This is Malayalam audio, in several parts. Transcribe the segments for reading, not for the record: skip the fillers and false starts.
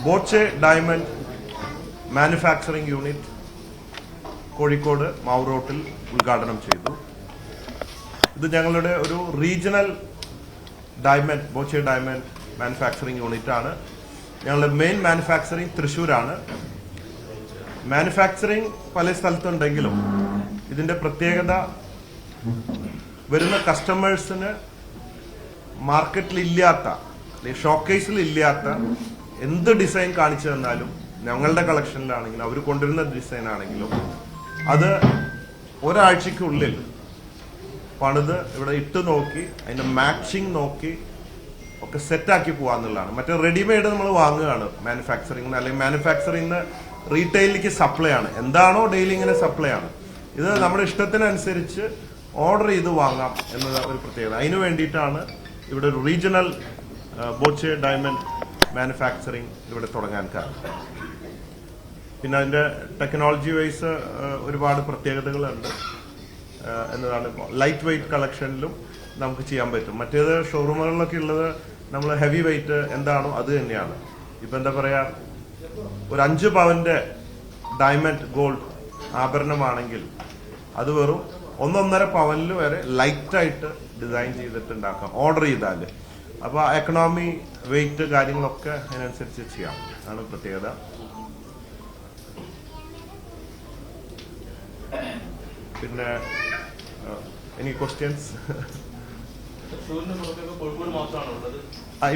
Boche diamond manufacturing unit Kozhikode Mavoor ഉദ്ഘാടനം ചെയ്തു. ഇത് ഞങ്ങളുടെ ഒരു regional diamond Boche diamond manufacturing unit ആണ്. ഞങ്ങളുടെ മെയിൻ മാനുഫാക്ചറിംഗ് തൃശ്ശൂരാണ്. മാനുഫാക്ചറിംഗ് പല സ്ഥലത്തുണ്ടെങ്കിലും ഇതിന്റെ പ്രത്യേകത വരുന്ന കസ്റ്റമേഴ്സിന് മാർക്കറ്റിൽ ഇല്ലാത്ത, ഷോക്കേസിൽ ഇല്ലാത്ത എന്ത് ഡിസൈൻ കാണിച്ചു തന്നാലും ഞങ്ങളുടെ കളക്ഷനിലാണെങ്കിലും അവർ കൊണ്ടുവരുന്ന ഡിസൈൻ ആണെങ്കിലും അത് ഒരാഴ്ചക്കുള്ളിൽ പണിത് ഇവിടെ ഇട്ട് നോക്കി അതിന്റെ മാച്ചിങ് നോക്കി ഒക്കെ സെറ്റാക്കി പോവാന്നുള്ളതാണ്. മറ്റേ റെഡിമെയ്ഡ് നമ്മൾ വാങ്ങുകയാണ് മാനുഫാക്ചറിംഗ്, അല്ലെങ്കിൽ മാനുഫാക്ചറിംഗ് റീറ്റെയിലേക്ക് സപ്ലൈ ആണ്. എന്താണോ ഡെയിലി ഇങ്ങനെ സപ്ലൈ ആണ്. ഇത് നമ്മുടെ ഇഷ്ടത്തിനനുസരിച്ച് ഓർഡർ ചെയ്ത് വാങ്ങാം എന്നത് ഒരു പ്രത്യേകത. അതിനു വേണ്ടിയിട്ടാണ് ഇവിടെ ഒരു റീജിയണൽ ബോച്ചെ ഡയമണ്ട് മാനുഫാക്ചറിംഗ് ഇവിടെ തുടങ്ങാൻ കാരണം. പിന്നെ അതിന്റെ ടെക്നോളജി വൈസ് ഒരുപാട് പ്രത്യേകതകളുണ്ട് എന്നതാണ്. ലൈറ്റ് വെയിറ്റ് കളക്ഷനിലും നമുക്ക് ചെയ്യാൻ പറ്റും. മറ്റേത് ഷോറൂമുകളിലൊക്കെ ഉള്ളത് നമ്മൾ ഹെവി വെയിറ്റ് എന്താണോ അത് തന്നെയാണ്. ഇപ്പൊ എന്താ പറയാ, ഒരു 5 പവന്റെ ഡയമണ്ട് ഗോൾഡ് ആഭരണമാണെങ്കിൽ അത് വെറും 1.5 പവനിൽ വരെ ലൈറ്റായിട്ട് ഡിസൈൻ ചെയ്തിട്ട് ഉണ്ടാക്കാം ഓർഡർ ചെയ്താൽ. അപ്പൊ എക്കണോമി വെയിറ്റ് കാര്യങ്ങളൊക്കെ അതിനനുസരിച്ച് ചെയ്യാം. അതാണ് പ്രത്യേകത. പിന്നെ എനി ക്വസ്റ്റ്യൻസ്?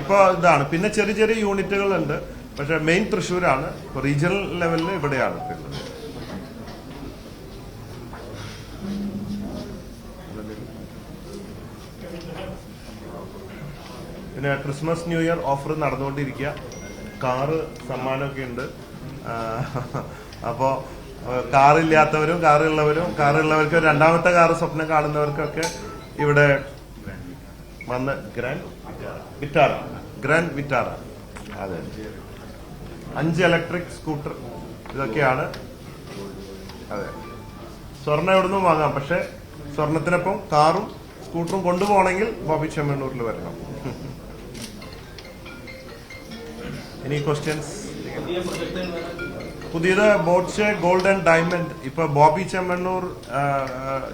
ഇപ്പൊ ഇതാണ്. പിന്നെ ചെറിയ ചെറിയ യൂണിറ്റുകളുണ്ട്, പക്ഷെ മെയിൻ തൃശ്ശൂരാണ്. ഇപ്പൊ റീജിയണൽ ലെവലിൽ ഇവിടെയാണ് ഉള്ളത്. പിന്നെ ക്രിസ്മസ് ന്യൂ ഇയർ ഓഫർ നടന്നുകൊണ്ടിരിക്കുക. കാറ് സമ്മാനമൊക്കെ ഉണ്ട്. അപ്പോ കാറില്ലാത്തവരും കാറുള്ളവർക്ക് രണ്ടാമത്തെ കാറ് സ്വപ്നം കാണുന്നവർക്കൊക്കെ ഇവിടെ വന്ന് ഗ്രാൻഡ് വിറ്റാറ അതെ 5 ഇലക്ട്രിക് സ്കൂട്ടർ ഇതൊക്കെയാണ്. അതെ, സ്വർണ്ണം എവിടുന്നും വാങ്ങാം, പക്ഷെ സ്വർണത്തിനൊപ്പം കാറും സ്കൂട്ടറും കൊണ്ടുപോകണമെങ്കിൽ ബോബി ചെമ്മണ്ണൂരിൽ വരണം. ഇനി ക്വസ്റ്റ്യൻസ്? പുതിയത് ബോച്ചെ ഗോൾഡ് ആൻഡ് ഡയമണ്ട് ഇപ്പൊ ബോബി ചെമ്മണ്ണൂർ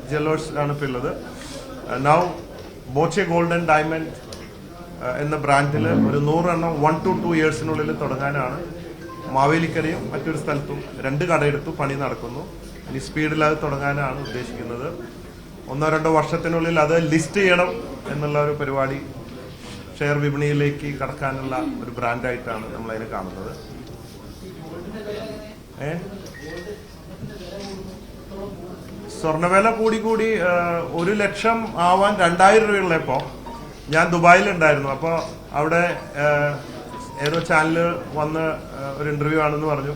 ജ്വല്ലേഴ്സ് ആണ് ഇപ്പൊ ഉള്ളത്. Now Boche gold and diamond എന്ന ബ്രാൻഡിൽ ഒരു 100 എണ്ണം 1 to 2 ഇയേഴ്സിനുള്ളിൽ തുടങ്ങാനാണ്. മാവേലിക്കരയും മറ്റൊരു സ്ഥലത്തും 2 കടയെടുത്തു, പണി നടക്കുന്നു. ഇനി സ്പീഡിൽ അത് തുടങ്ങാനാണ് ഉദ്ദേശിക്കുന്നത്. 1-2 വർഷത്തിനുള്ളിൽ അത് ലിസ്റ്റ് ചെയ്യണം എന്നുള്ള ഒരു പരിപാടി, ഷെയർ വിപണിയിലേക്ക് കടക്കാനുള്ള ഒരു ബ്രാൻഡായിട്ടാണ് നമ്മൾ അതിനെ കാണുന്നത്. സ്വർണ്ണവില കൂടി 1 ലക്ഷം ആവാൻ 2000 രൂപയുള്ളപ്പോ ഞാൻ ദുബായിലുണ്ടായിരുന്നു. അപ്പോൾ അവിടെ ഏതോ ചാനല് വന്ന് ഒരു ഇന്റർവ്യൂ ആണെന്ന് പറഞ്ഞു.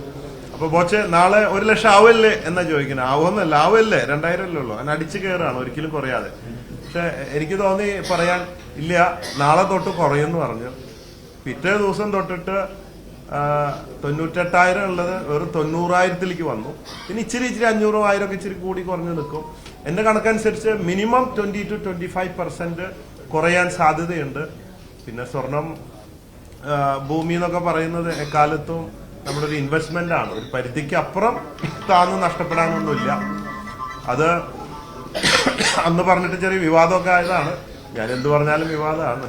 അപ്പൊ ബോച്ചെ നാളെ 1 ലക്ഷം ആവല്ലേ എന്നാ ചോദിക്കുന്നത്. ആവുമെന്നല്ല, ആവല്ലേ, 2000 അല്ലേ ഉള്ളൂ. അതിന് അടിച്ചു കയറാണ്, ഒരിക്കലും കുറയാതെ. പക്ഷെ എനിക്ക് തോന്നി പറയാൻ, ഇല്ല നാളെ തൊട്ട് കുറയുമെന്ന് പറഞ്ഞു. പിറ്റേ ദിവസം തൊട്ടിട്ട് 98,000 ഉള്ളത് വെറും 90,000 വന്നു. പിന്നെ ഇച്ചിരി 500,000 ഒക്കെ ഇച്ചിരി കൂടി കുറഞ്ഞു നിൽക്കും. എന്റെ കണക്കനുസരിച്ച് മിനിമം 20 to 25% കുറയാൻ സാധ്യതയുണ്ട്. പിന്നെ സ്വർണം ഭൂമി എന്നൊക്കെ പറയുന്നത് എക്കാലത്തും നമ്മുടെ ഒരു ഇൻവെസ്റ്റ്മെന്റ് ആണ്. ഒരു പരിധിക്ക് അപ്പുറം താന്ന് നഷ്ടപ്പെടാനൊന്നുമില്ല. അത് അന്ന് പറഞ്ഞിട്ട് ചെറിയ വിവാദമൊക്കെ ആയതാണ്. ഞാൻ എന്ത് പറഞ്ഞാലും വിവാദമാണ്.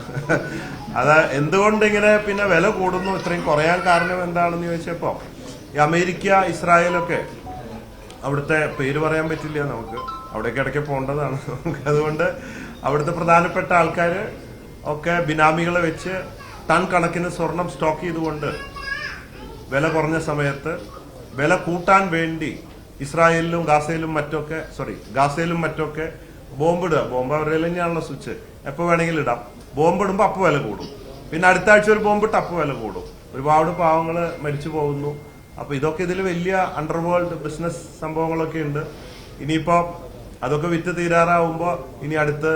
അത് എന്തുകൊണ്ട് ഇങ്ങനെ പിന്നെ വില കൂടുന്നു, ഇത്രയും കുറയാൻ കാരണം എന്താണെന്ന് ചോദിച്ചപ്പോ ഈ അമേരിക്ക, ഇസ്രായേലൊക്കെ, അവിടുത്തെ പേര് പറയാൻ പറ്റില്ല നമുക്ക്, അവിടേക്ക് ഇടയ്ക്ക് പോകേണ്ടതാണ് നമുക്ക്. അതുകൊണ്ട് അവിടുത്തെ പ്രധാനപ്പെട്ട ആൾക്കാർ ഒക്കെ ബിനാമികളെ വെച്ച് ടൺ കണക്കിന് സ്വർണം സ്റ്റോക്ക് ചെയ്തുകൊണ്ട് വില കുറഞ്ഞ സമയത്ത് വില കൂട്ടാൻ വേണ്ടി ഇസ്രായേലിലും ഗാസയിലും മറ്റൊക്കെ ബോംബിടുക. ബോംബ് അവരുടെ തന്നെയാണല്ലോ സ്വിച്ച്, എപ്പോൾ വേണമെങ്കിലും ഇടാം. ബോംബിടുമ്പോൾ അപ്പോൾ വില കൂടും. പിന്നെ അടുത്ത ആഴ്ച ഒരു ബോംബിട്ട് അപ്പോൾ വില കൂടും. ഒരുപാട് പാവങ്ങൾ മരിച്ചു പോകുന്നു. അപ്പൊ ഇതൊക്കെ ഇതിൽ വലിയ അണ്ടർവേൾഡ് ബിസിനസ് സംഭവങ്ങളൊക്കെ ഉണ്ട്. ഇനിയിപ്പോ അതൊക്കെ വിറ്റ് തീരാറാവുമ്പോ ഇനി അടുത്ത്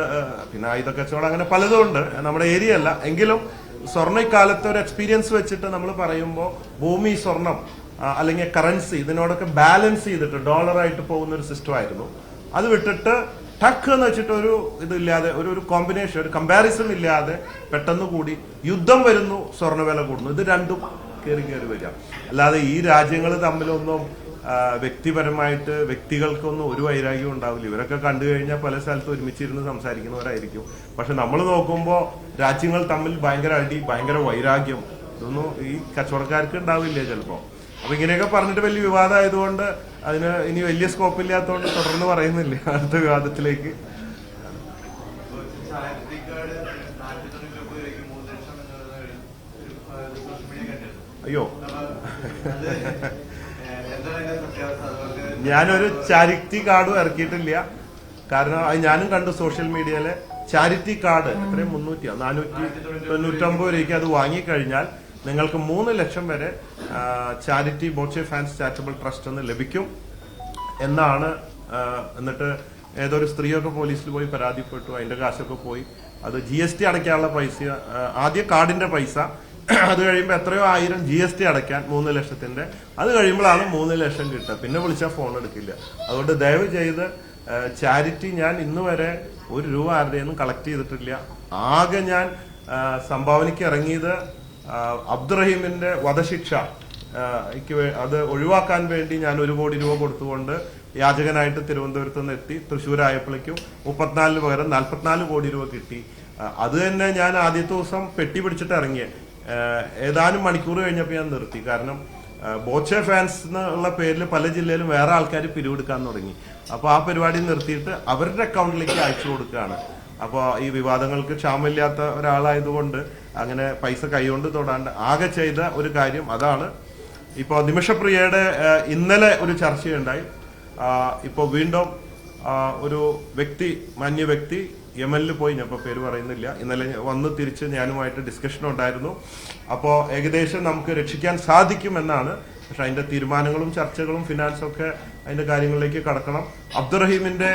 പിന്നെ ആയുധ കച്ചവടം, അങ്ങനെ പലതും ഉണ്ട്. നമ്മുടെ ഏരിയ അല്ല എങ്കിലും സ്വർണ്ണ ഇക്കാലത്തെ ഒരു എക്സ്പീരിയൻസ് വെച്ചിട്ട് നമ്മൾ പറയുമ്പോൾ ഭൂമി, സ്വർണം അല്ലെങ്കിൽ കറൻസി ഇതിനോടൊക്കെ ബാലൻസ് ചെയ്തിട്ട് ഡോളറായിട്ട് പോകുന്ന ഒരു സിസ്റ്റം ആയിരുന്നു. അത് വിട്ടിട്ട് ടക്ക് എന്ന് വെച്ചിട്ട് ഒരു ഇതില്ലാതെ ഒരു കോമ്പിനേഷൻ, ഒരു കമ്പാരിസൺ ഇല്ലാതെ പെട്ടെന്ന് കൂടി യുദ്ധം വരുന്നു, സ്വർണ്ണ വില കൂടുന്നു. ഇത് രണ്ടും കയറി വരിക. അല്ലാതെ ഈ രാജ്യങ്ങൾ തമ്മിലൊന്നും വ്യക്തിപരമായിട്ട് വ്യക്തികൾക്കൊന്നും ഒരു വൈരാഗ്യവും ഉണ്ടാവില്ല. ഇവരൊക്കെ കണ്ടു കഴിഞ്ഞാൽ പല സ്ഥലത്ത് ഒരുമിച്ചിരുന്ന് സംസാരിക്കുന്നവരായിരിക്കും. പക്ഷെ നമ്മൾ നോക്കുമ്പോൾ രാജ്യങ്ങൾ തമ്മിൽ ഭയങ്കര അടി, ഭയങ്കര വൈരാഗ്യം, ഇതൊന്നും ഈ കച്ചവടക്കാർക്ക് ഉണ്ടാവില്ല ചിലപ്പോൾ. അപ്പൊ ഇങ്ങനെയൊക്കെ പറഞ്ഞിട്ട് വലിയ വിവാദമായതുകൊണ്ട് അതിന് ഇനി വലിയ സ്കോപ്പ് ഇല്ലാത്തതുകൊണ്ട് തുടർന്ന് പറയുന്നില്ല അടുത്ത വിവാദത്തിലേക്ക്. അയ്യോ, ഞാനൊരു ചാരിറ്റി കാർഡും ഇറക്കിയിട്ടില്ല. കാരണം അത് ഞാനും കണ്ടു സോഷ്യൽ മീഡിയയിലെ ചാരിറ്റി കാർഡ് എത്രയും 499 രൂപയ്ക്ക് അത് വാങ്ങിക്കഴിഞ്ഞാൽ നിങ്ങൾക്ക് 3 ലക്ഷം വരെ charity Boche fans charitable trust എന്ന് ലഭിക്കും എന്നാണ്. എന്നിട്ട് ഏതൊരു സ്ത്രീയൊക്കെ പോലീസിൽ പോയി പരാതിപ്പെട്ടു, അതിന്റെ കാശൊക്കെ പോയി. അത് GST അടയ്ക്കാനുള്ള പൈസ, ആദ്യ കാർഡിന്റെ പൈസ, അത് കഴിയുമ്പോൾ എത്രയോ 1000 GST അടയ്ക്കാൻ 3 ലക്ഷത്തിന്റെ, അത് കഴിയുമ്പോഴാണ് 3 ലക്ഷം കിട്ടുക. പിന്നെ വിളിച്ചാൽ ഫോൺ എടുക്കില്ല. അതുകൊണ്ട് ദയവ് ചെയ്ത് ചാരിറ്റി ഞാൻ ഇന്ന് വരെ 1 രൂപ ആരുടെയൊന്നും കളക്ട് ചെയ്തിട്ടില്ല. ആകെ ഞാൻ സംഭാവനയ്ക്ക് ഇറങ്ങിയത് അബ്ദുറഹീമിന്റെ വധശിക്ഷ അത് ഒഴിവാക്കാൻ വേണ്ടി ഞാൻ 1 കോടി രൂപ കൊടുത്തുകൊണ്ട് യാചകനായിട്ട് തിരുവനന്തപുരത്ത് നിന്ന് എത്തി. തൃശ്ശൂരായപ്പോഴേക്കും 34 പകരം 44 കോടി രൂപ കിട്ടി. അത് തന്നെ ഞാൻ ആദ്യത്തെ ദിവസം പെട്ടി പിടിച്ചിട്ട് ഇറങ്ങിയ ഏതാനും മണിക്കൂർ കഴിഞ്ഞപ്പോൾ ഞാൻ നിർത്തി. കാരണം ബോച്ചെ ഫാൻസ് എന്നുള്ള പേരിൽ പല ജില്ലയിലും വേറെ ആൾക്കാർ പിരിവെടുക്കാൻ തുടങ്ങി. അപ്പോൾ ആ പരിപാടി നിർത്തിയിട്ട് അവരുടെ അക്കൗണ്ടിലേക്ക് അയച്ചു കൊടുക്കുകയാണ്. അപ്പോൾ ഈ വിവാദങ്ങൾക്ക് ക്ഷാമമില്ലാത്ത ഒരാളായതുകൊണ്ട് അങ്ങനെ പൈസ കൈകൊണ്ട് തൊടാണ്ട് ആകെ ചെയ്ത ഒരു കാര്യം അതാണ്. ഇപ്പോൾ നിമിഷപ്രിയയുടെ ഇന്നലെ ഒരു ചർച്ചയുണ്ടായി. ഇപ്പോൾ വീണ്ടും ഒരു വ്യക്തി, മാന്യ വ്യക്തി യമനിൽ പോയി, ഞാൻ ഇപ്പോൾ പേര് പറയുന്നില്ല, ഇന്നലെ വന്ന് തിരിച്ച് ഞാനുമായിട്ട് ഡിസ്കഷൻ ഉണ്ടായിരുന്നു. അപ്പോൾ ഏകദേശം നമുക്ക് രക്ഷിക്കാൻ സാധിക്കുമെന്നാണ്. പക്ഷെ അതിന്റെ തീരുമാനങ്ങളും ചർച്ചകളും ഫിനാൻസും ഒക്കെ അതിന്റെ കാര്യങ്ങളിലേക്ക് കടക്കണം. അബ്ദുറഹീമിന്റെ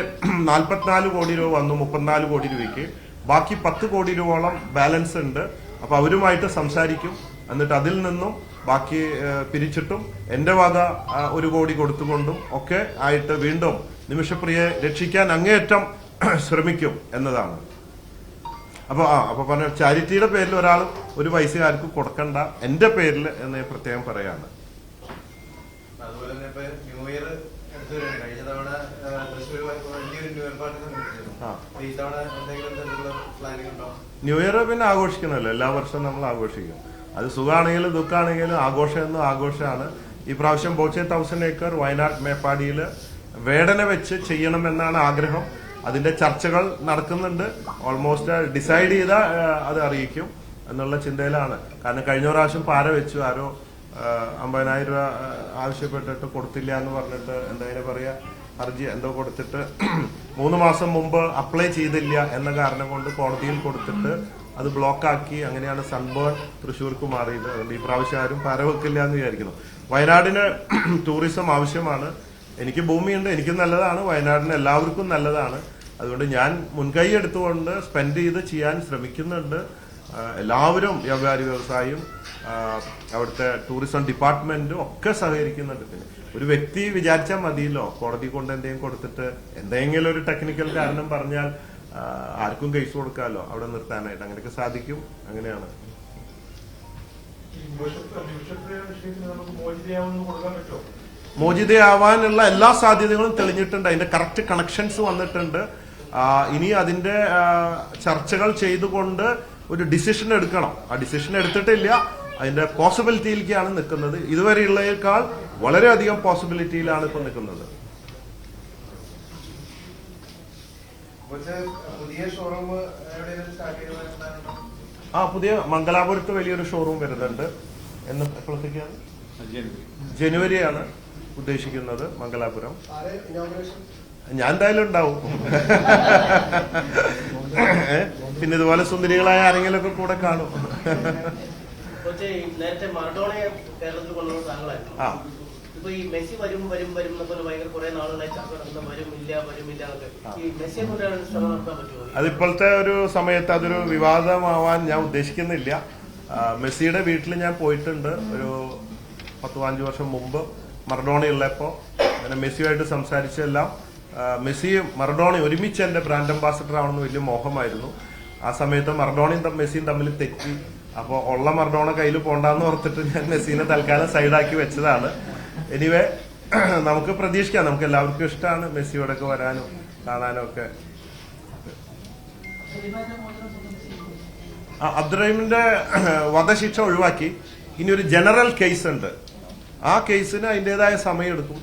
44 കോടി രൂപ വന്നു 34 കോടി രൂപയ്ക്ക്. ബാക്കി 10 കോടി രൂപയോളം ബാലൻസ് ഉണ്ട്. അപ്പൊ അവരുമായിട്ട് സംസാരിക്കും. എന്നിട്ട് അതിൽ നിന്നും ബാക്കി പിരിച്ചിട്ടും എന്റെ വക 1 കോടി കൊടുത്തുകൊണ്ടും ഒക്കെ ആയിട്ട് വീണ്ടും നിമിഷപ്രിയയെ രക്ഷിക്കാൻ അങ്ങേയറ്റം ശ്രമിക്കും എന്നതാണ്. അപ്പൊ പറഞ്ഞ ചാരിറ്റിയുടെ പേരിൽ ഒരാൾ ഒരു പൈസ ആർക്കും കൊടുക്കണ്ട, എന്റെ പേരിൽ എന്ന് പ്രത്യേകം പറയാണ്. അതുപോലെ തന്നെ ഇപ്പൊ ന്യൂ ഇയർ അടുത്ത് വരികയാണ്. കഴിഞ്ഞ തവണ തൃശ്ശൂർ വലിയൊരു ന്യൂ ഇയർ പാർട്ടി സംഘടിപ്പിച്ചിരുന്നു. ഈ തവണ എന്തെങ്കിലും തരത്തിലുള്ള പ്ലാനിംഗ് ഉണ്ടോ? ന്യൂ ഇയർ പിന്നെ ആഘോഷിക്കണമല്ലോ, എല്ലാ വർഷവും നമ്മൾ ആഘോഷിക്കും. അത് സുഖമാണെങ്കിലും ദുഃഖമാണെങ്കിലും ആഘോഷം എന്നും ആഘോഷമാണ്. ഈ പ്രാവശ്യം ബോച്ചെ 1000 ഏക്കർ വയനാട് മേപ്പാടിയിൽ വേടന വെച്ച് ചെയ്യണമെന്നാണ് ആഗ്രഹം. അതിന്റെ ചർച്ചകൾ നടക്കുന്നുണ്ട്. ഓൾമോസ്റ്റ് ഡിസൈഡ് ചെയ്ത അത് അറിയിക്കും എന്നുള്ള ചിന്തയിലാണ്. കാരണം കഴിഞ്ഞ പ്രാവശ്യം പാര വെച്ചു, ആരോ 50,000 രൂപ ആവശ്യപ്പെട്ടിട്ട് കൊടുത്തില്ല എന്ന് പറഞ്ഞിട്ട് എന്തായാലും പറയാ ഹർജി എന്തോ കൊടുത്തിട്ട് 3 മാസം മുമ്പ് അപ്ലൈ ചെയ്തില്ല എന്ന കാരണം കൊണ്ട് കോടതിയിൽ കൊടുത്തിട്ട് അത് ബ്ലോക്കാക്കി. അങ്ങനെയാണ് സൺബേൺ തൃശ്ശൂർക്ക് മാറിയത്. അതുകൊണ്ട് ഈ പ്രാവശ്യം ആരും പാര വെക്കില്ല എന്ന് വിചാരിക്കുന്നു. വയനാടിന് ടൂറിസം ആവശ്യമാണ്. എനിക്ക് ഭൂമിയുണ്ട്, എനിക്കും നല്ലതാണ്, വയനാടിന് എല്ലാവർക്കും നല്ലതാണ്. അതുകൊണ്ട് ഞാൻ മുൻകൈ എടുത്തുകൊണ്ട് സ്പെൻഡ് ചെയ്ത് ചെയ്യാൻ ശ്രമിക്കുന്നുണ്ട്. എല്ലാവരും, വ്യാപാരി വ്യവസായിയും അവിടുത്തെ ടൂറിസം ഡിപ്പാർട്ട്മെന്റും ഒക്കെ സഹകരിക്കുന്നുണ്ട്. പിന്നെ ഒരു വ്യക്തി വിചാരിച്ചാൽ മതിയല്ലോ, കോടതി കൊണ്ട് എന്തെങ്കിലും കൊടുത്തിട്ട് എന്തെങ്കിലും ഒരു ടെക്നിക്കൽ കാരണം പറഞ്ഞാൽ ആർക്കും കേസ് കൊടുക്കാമല്ലോ അവിടെ നിർത്താനായിട്ട്. അങ്ങനെയൊക്കെ സാധിക്കും. അങ്ങനെയാണ്. മോചിതയാവാനുള്ള എല്ലാ സാധ്യതകളും തെളിഞ്ഞിട്ടുണ്ട്. അതിന്റെ കറക്റ്റ് കണക്ഷൻസ് വന്നിട്ടുണ്ട്. ഇനി അതിന്റെ ചർച്ചകൾ ചെയ്തുകൊണ്ട് ഒരു ഡിസിഷൻ എടുക്കണം. ആ ഡിസിഷൻ എടുത്തിട്ടില്ല. അതിന്റെ പോസിബിലിറ്റിയിലേക്കാണ് നിൽക്കുന്നത്. ഇതുവരെയുള്ളതിനേക്കാൾ വളരെയധികം പോസിബിലിറ്റിയിലാണ് ഇപ്പൊ നിൽക്കുന്നത്. പുതിയ മംഗലാപുരത്ത് വലിയൊരു ഷോറൂം വരുന്നുണ്ട്. എന്ന് എപ്പോഴത്തേക്കാണ്? ജനുവരിയാണ് ഉദ്ദേശിക്കുന്നത് മംഗലാപുരം. ഞാൻ എന്തായാലും ഉണ്ടാവും. പിന്നെ ഇതുപോലെ സുന്ദരികളായ ആരെങ്കിലും ഒക്കെ കൂടെ കാണും. നേരത്തെ മറഡോണയെ കേരളത്തിൽ കൊണ്ടുവന്ന താങ്കളായിരുന്നു. ഇപ്പൊ ഈ മെസ്സി വരും എന്നൊക്കെ ഭയങ്കര കുറെ നാളുകളായി ചർച്ച നടക്കുന്ന വരുമില്ല എന്നൊക്കെ. ഈ മെസ്സിയെ കൊണ്ടുവരാൻ ശ്രമം നടത്താൻ പറ്റുമോ? അതിപ്പോഴത്തെ ഒരു സമയത്ത് അതൊരു വിവാദമാവാൻ ഞാൻ ഉദ്ദേശിക്കുന്നില്ല. മെസ്സിയുടെ വീട്ടിൽ ഞാൻ പോയിട്ടുണ്ട് ഒരു 10-15 വർഷം മുമ്പ് മറഡോണ ഉള്ളപ്പോ. അങ്ങനെ മെസ്സിയുമായിട്ട് സംസാരിച്ചെല്ലാം മെസ്സിയും മറഡോണയും ഒരുമിച്ച് എന്റെ ബ്രാൻഡ് അംബാസിഡർ ആവണമെന്ന് വലിയ മോഹമായിരുന്നു. ആ സമയത്ത് മറഡോണയും മെസ്സിയും തമ്മിൽ തെറ്റി. അപ്പോൾ ഉള്ള മർഡോണ കയ്യിൽ പോണ്ടെന്ന് ഓർത്തിട്ട് ഞാൻ മെസ്സിനെ തൽക്കാലം സൈഡാക്കി വെച്ചതാണ്. എനിവേ നമുക്ക് പ്രതീക്ഷിക്കാം, നമുക്ക് എല്ലാവർക്കും ഇഷ്ടമാണ് മെസ്സിയോടൊക്കെ വരാനും കാണാനും ഒക്കെ. അബ്ദുറഹീമിന്റെ വധശിക്ഷ ഒഴിവാക്കി ഇനി ഒരു ജനറൽ കേസ് ഉണ്ട്. ആ കേസിന് അതിൻ്റെതായ സമയമെടുക്കും.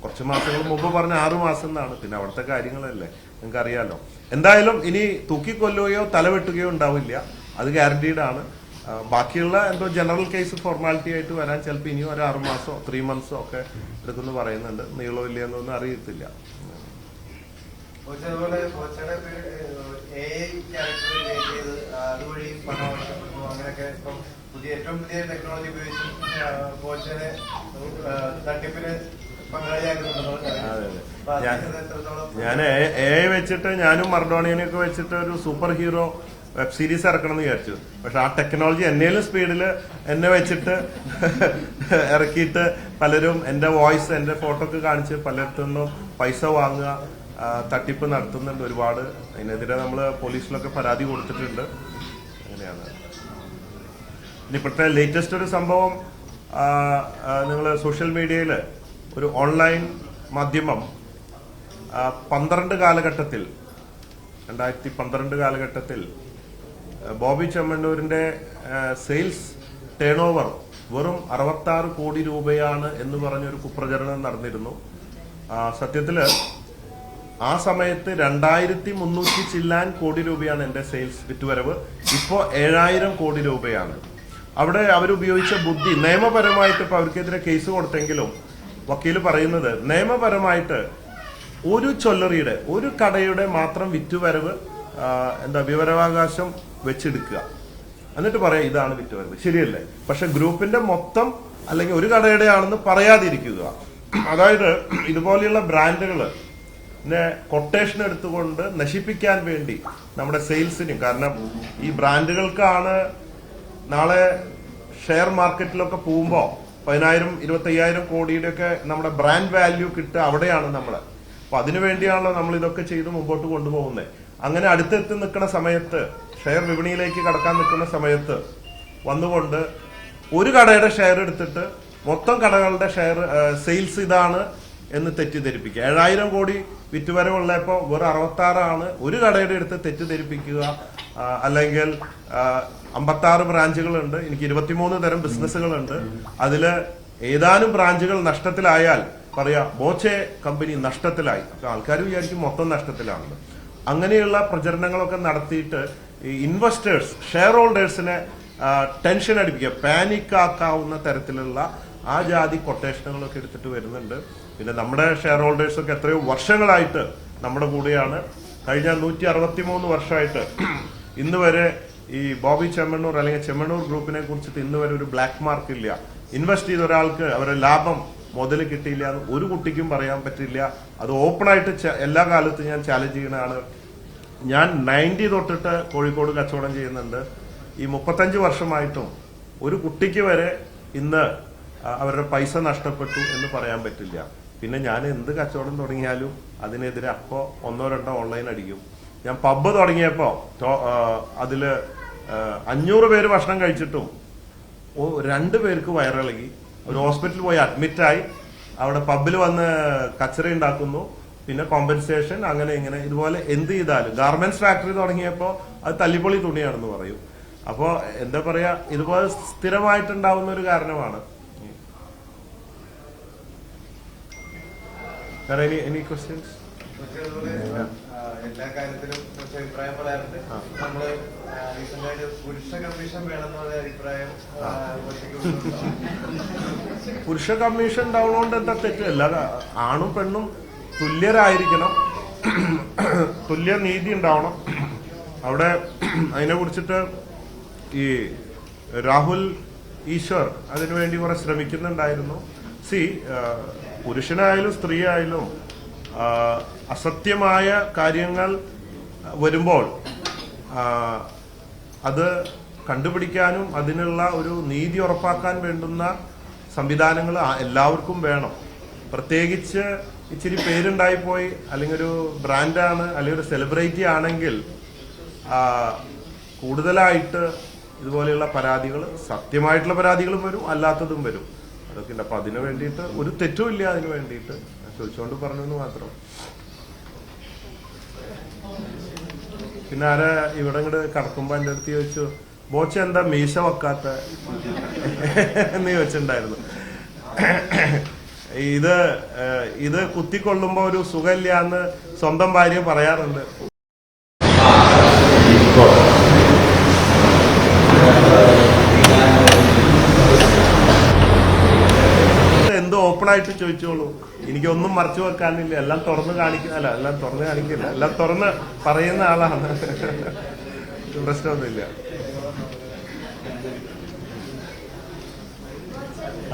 കുറച്ച് മാസങ്ങൾ മുമ്പ് പറഞ്ഞ 6 മാസം എന്നാണ്. പിന്നെ അവിടുത്തെ കാര്യങ്ങളല്ലേ നിങ്ങൾക്ക് അറിയാലോ. എന്തായാലും ഇനി തൂക്കിക്കൊല്ലുകയോ തലവെട്ടുകയോ ഉണ്ടാവില്ല, അത് ഗ്യാരണ്ടീഡ് ആണ്. ബാക്കിയുള്ള എന്തോ ജനറൽ കേസ് ഫോർമാലിറ്റി ആയിട്ട് വരാൻ ചിലപ്പോൾ ഇനിയും ഒരു 6 മാസമോ 3 മന്ത്സോ ഒക്കെ എടുക്കുമെന്ന് പറയുന്നുണ്ട്. നീളോ ഇല്ലയെന്നൊന്നും അറിയത്തില്ല. ഏറ്റവും പുതിയ ടെക്നോളജി ഉപയോഗിച്ച് കോച്ചിനെ തട്ടിപ്പിന് ഞാൻ എ വെച്ചിട്ട് ഞാനും മർഡോണിയനൊക്കെ വെച്ചിട്ട് ഒരു സൂപ്പർ ഹീറോ വെബ് സീരീസ് ഇറക്കണം എന്ന് വിചാരിച്ചു. പക്ഷെ ആ ടെക്നോളജി എന്നേലും സ്പീഡിൽ എന്നെ വെച്ചിട്ട് ഇറക്കിയിട്ട് പലരും എന്റെ വോയിസ് എന്റെ ഫോട്ടോ ഒക്കെ കാണിച്ച് പലയിടത്തുനിന്നും പൈസ വാങ്ങുക, തട്ടിപ്പ് നടത്തുന്നുണ്ട് ഒരുപാട്. അതിനെതിരെ നമ്മൾ പോലീസിലൊക്കെ പരാതി കൊടുത്തിട്ടുണ്ട്. അങ്ങനെയാണ്. ഇനി ഇപ്പോഴത്തെ ലേറ്റസ്റ്റ് ഒരു സംഭവം, നിങ്ങൾ സോഷ്യൽ മീഡിയയിൽ ഒരു ഓൺലൈൻ മാധ്യമം 2012 കാലഘട്ടത്തിൽ ബോബി ചെമ്മണ്ണൂരിന്റെ സെയിൽസ് ടേൺ ഓവർ വെറും 66 കോടി രൂപയാണ് എന്ന് പറഞ്ഞൊരു കുപ്രചരണം നടന്നിരുന്നു. സത്യത്തില് ആ സമയത്ത് 2300 ചില്ലാൻ കോടി രൂപയാണ് എന്റെ സെയിൽസ് വിറ്റുവരവ്. ഇപ്പോ 7000 കോടി രൂപയാണ്. അവിടെ അവരുപയോഗിച്ച ബുദ്ധി, നിയമപരമായിട്ട് ഇപ്പൊ അവർക്കെതിരെ കേസ് കൊടുത്തെങ്കിലും വക്കീല് പറയുന്നത് നിയമപരമായിട്ട് ഒരു ജ്വല്ലറിയുടെ ഒരു കടയുടെ മാത്രം വിറ്റുവരവ് വിവരാവകാശം വെച്ചെടുക്കുക, എന്നിട്ട് പറയാം ഇതാണ് വിറ്റുവരവ്. ശരിയല്ലേ? പക്ഷെ ഗ്രൂപ്പിന്റെ മൊത്തം അല്ലെങ്കിൽ ഒരു കടയുടെ ആണെന്ന് പറയാതിരിക്കുക. അതായത് ഇതുപോലെയുള്ള ബ്രാൻഡുകള് കൊട്ടേഷൻ എടുത്തുകൊണ്ട് നശിപ്പിക്കാൻ വേണ്ടി നമ്മുടെ സെയിൽസിനും, കാരണം ഈ ബ്രാൻഡുകൾക്കാണ് നാളെ ഷെയർ മാർക്കറ്റിലൊക്കെ പോകുമ്പോ 10,000-25,000 കോടിയുടെ ഒക്കെ നമ്മുടെ ബ്രാൻഡ് വാല്യൂ കിട്ടുക അവിടെയാണ് നമ്മള്. അപ്പൊ അതിനുവേണ്ടിയാണല്ലോ നമ്മൾ ഇതൊക്കെ ചെയ്ത് മുമ്പോട്ട് കൊണ്ടുപോകുന്നത്. അങ്ങനെ അടുത്തെത്തി നിൽക്കുന്ന സമയത്ത്, ഷെയർ വിപണിയിലേക്ക് കടക്കാൻ നിൽക്കുന്ന സമയത്ത് വന്നുകൊണ്ട് ഒരു കടയുടെ ഷെയർ എടുത്തിട്ട് മൊത്തം കടകളുടെ ഷെയർ സെയിൽസ് ഇതാണ് എന്ന് തെറ്റിദ്ധരിപ്പിക്കുക. 7000 കോടി വിറ്റുവരവുള്ളപ്പോ വെറും 66 ആണ് ഒരു കടയുടെ അടുത്ത് തെറ്റിദ്ധരിപ്പിക്കുക. അല്ലെങ്കിൽ 56 ബ്രാഞ്ചുകളുണ്ട്, എനിക്ക് 23 തരം ബിസിനസ്സുകളുണ്ട്. അതില് ഏതാനും ബ്രാഞ്ചുകൾ നഷ്ടത്തിലായാൽ പറയാ ബോച്ചെ കമ്പനി നഷ്ടത്തിലായി, അപ്പൊ ആൾക്കാർ വിചാരിക്കും മൊത്തം നഷ്ടത്തിലാണെന്ന്. അങ്ങനെയുള്ള പ്രചരണങ്ങളൊക്കെ നടത്തിയിട്ട് ഈ ഇൻവെസ്റ്റേഴ്സ്, ഷെയർ ഹോൾഡേഴ്സിനെ ടെൻഷൻ അടിപ്പിക്കുക, പാനിക് ആക്കാവുന്ന തരത്തിലുള്ള ആ ജാതി കൊട്ടേഷനുകളൊക്കെ എടുത്തിട്ട് വരുന്നുണ്ട്. പിന്നെ നമ്മുടെ ഷെയർ ഹോൾഡേഴ്സ് ഒക്കെ എത്രയോ വർഷങ്ങളായിട്ട് നമ്മുടെ കൂടെയാണ്. കഴിഞ്ഞ 163 വർഷമായിട്ട് ഇന്ന് വരെ ഈ ബോബി ചെമ്മണ്ണൂർ അല്ലെങ്കിൽ ചെമ്മണ്ണൂർ ഗ്രൂപ്പിനെ കുറിച്ചിട്ട് ഇന്ന് വരെ ഒരു ബ്ലാക്ക് മാർക്ക് ഇല്ല. ഇൻവെസ്റ്റ് ചെയ്ത ഒരാൾക്ക് അവരുടെ ലാഭം മുതൽ കിട്ടിയില്ല എന്ന് ഒരു കുട്ടിക്കും പറയാൻ പറ്റില്ല. അത് ഓപ്പണായിട്ട് എല്ലാ കാലത്തും ഞാൻ ചാലഞ്ച് ചെയ്യുന്നതാണ്. ഞാൻ 90 തൊട്ടിട്ട് കോഴിക്കോട് കച്ചവടം ചെയ്യുന്നുണ്ട്. ഈ 35 വർഷമായിട്ടും ഒരു കുട്ടിക്ക് വരെ ഇന്ന് അവരുടെ പൈസ നഷ്ടപ്പെട്ടു എന്ന് പറയാൻ പറ്റില്ല. പിന്നെ ഞാൻ എന്ത് കച്ചവടം തുടങ്ങിയാലും അതിനെതിരെ അപ്പോ 1-2 ഓൺലൈൻ അടിക്കും. ഞാൻ പബ്ബ് തുടങ്ങിയപ്പോ അതില് 500 പേര് ഭക്ഷണം കഴിച്ചിട്ടും 2 പേർക്ക് വയറിളകി, ഒരു ഹോസ്പിറ്റലിൽ പോയി അഡ്മിറ്റായി, അവിടെ പബ്ബിൽ വന്ന് കച്ചറ ഉണ്ടാക്കുന്നു, പിന്നെ കോമ്പൻസേഷൻ, അങ്ങനെ ഇങ്ങനെ ഇതുപോലെ എന്ത് ചെയ്താലും. ഗാർമെന്റ്സ് ഫാക്ടറി തുടങ്ങിയപ്പോ അത് തല്ലിപ്പൊളി തുണിയാണെന്ന് പറയും. അപ്പോ എന്താ പറയാ, ഇതുപോലെ സ്ഥിരമായിട്ടുണ്ടാവുന്ന ഒരു കാരണമാണ്. Any questions? എല്ലാ കാര്യത്തിലും അഭിപ്രായം പറയാറുണ്ട്. നമ്മള് പുരുഷ കമ്മീഷൻ വേണമെന്നുള്ള അഭിപ്രായം. പുരുഷ കമ്മീഷൻ ഉണ്ടാവുന്നതുകൊണ്ട് എന്താ തെറ്റ്? എല്ലാ ആണും പെണ്ണും തുല്യരായിരിക്കണം, തുല്യ നീതി ഉണ്ടാവണം. അവിടെ അതിനെ കുറിച്ചിട്ട് ഈ രാഹുൽ ഈശ്വർ അതിനുവേണ്ടി കുറെ ശ്രമിക്കുന്നുണ്ടായിരുന്നു. പുരുഷനായാലും സ്ത്രീ ആയാലും അസത്യമായ കാര്യങ്ങൾ വരുമ്പോൾ അത് കണ്ടുപിടിക്കാനും അതിനുള്ള ഒരു നീതി ഉറപ്പാക്കാൻ വേണ്ടുന്ന സംവിധാനങ്ങൾ എല്ലാവർക്കും വേണം. പ്രത്യേകിച്ച് ഇച്ചിരി പേരുണ്ടായിപ്പോയി, അല്ലെങ്കിൽ ഒരു ബ്രാൻഡാണ് അല്ലെങ്കിൽ ഒരു സെലിബ്രിറ്റി ആണെങ്കിൽ കൂടുതലായിട്ട് ഇതുപോലെയുള്ള പരാതികൾ, സത്യമായിട്ടുള്ള പരാതികളും വരും, അല്ലാത്തതും വരും. അതൊക്കെ ഉണ്ട്. അപ്പൊ അതിനു വേണ്ടിയിട്ട് ഒരു തെറ്റുമില്ല. അതിന് വേണ്ടിയിട്ട് ചോദിച്ചുകൊണ്ട് പറഞ്ഞു എന്ന് മാത്രം. പിന്നെ ആരാ ഇവിടെ ഇങ്ങോട്ട് കടക്കുമ്പോ എൻ്റെ അടുത്ത് ചോദിച്ചു, ബോച്ച എന്താ മീശ വെക്കാത്ത എന്ന് ചോദിച്ചിട്ടുണ്ടായിരുന്നു. ഇത് കുത്തിക്കൊള്ളുമ്പോ ഒരു സുഖമില്ല എന്ന് സ്വന്തം ഭാര്യ പറയാറുണ്ട്. എന്ത് ഓപ്പൺ ആയിട്ട് ചോദിച്ചോളൂ, എനിക്കൊന്നും മറച്ചു വെക്കാനില്ല, എല്ലാം തുറന്ന് കാണിക്കില്ല, എല്ലാം തുറന്ന് കാണിക്കില്ല, എല്ലാം തുറന്ന് പറയുന്ന ആളാണ്. പ്രശ്നമൊന്നുമില്ല.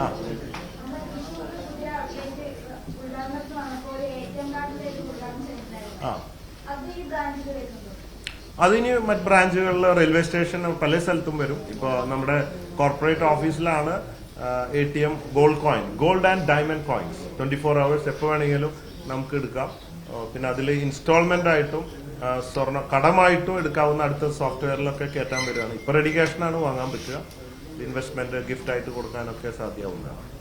ആ ആ അതിന് മറ്റ് ബ്രാഞ്ചുകളിൽ റെയിൽവേ സ്റ്റേഷൻ പല സ്ഥലത്തും വരും. ഇപ്പോൾ നമ്മുടെ കോർപ്പറേറ്റ് ഓഫീസിലാണ് ATM gold and diamond coins 24 hours എപ്പോൾ വേണമെങ്കിലും നമുക്ക് എടുക്കാം. പിന്നെ അതിൽ ഇൻസ്റ്റാൾമെന്റ് ആയിട്ടും കടമായിട്ടും എടുക്കാവുന്ന അടുത്ത സോഫ്റ്റ്വെയറിലൊക്കെ കയറ്റാൻ വരികയാണ്. ഇപ്പോൾ റെഡി ക്യാഷിനാണ് വാങ്ങാൻ പറ്റുക. ഇൻവെസ്റ്റ്മെന്റ് ഗിഫ്റ്റ് ആയിട്ട് കൊടുക്കാനൊക്കെ സാധ്യമാവുന്നതാണ്.